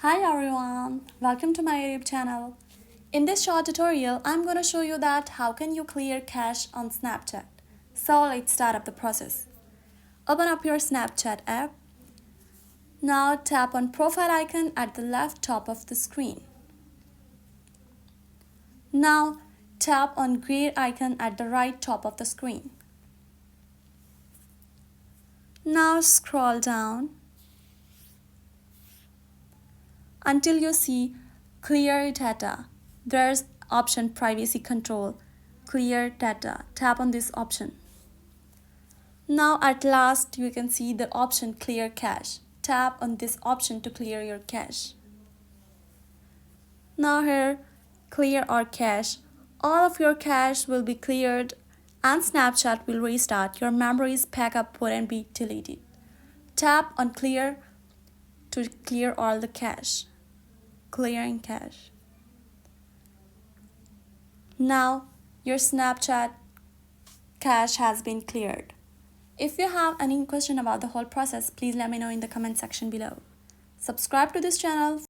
Hi everyone, welcome to my YouTube channel. In this short tutorial, I'm going to show you that how can you clear cache on Snapchat. So let's start up the process. Open up your Snapchat app. Now tap on profile icon at the left top of the screen. Now tap on gear icon at the right top of the screen. Now scroll down until you see clear data. There's option privacy control, clear data. Tap on this option. Now at last you can see the option clear cache. Tap on this option to clear your cache. Now here clear or cache. All of your cache will be cleared and Snapchat will restart. Your memories backup wouldn't be deleted. Tap on clear to clear all the cache. Clearing cache. Now your Snapchat cache has been cleared. If you have any question about the whole process, please let me know in the comment section below. Subscribe to this channel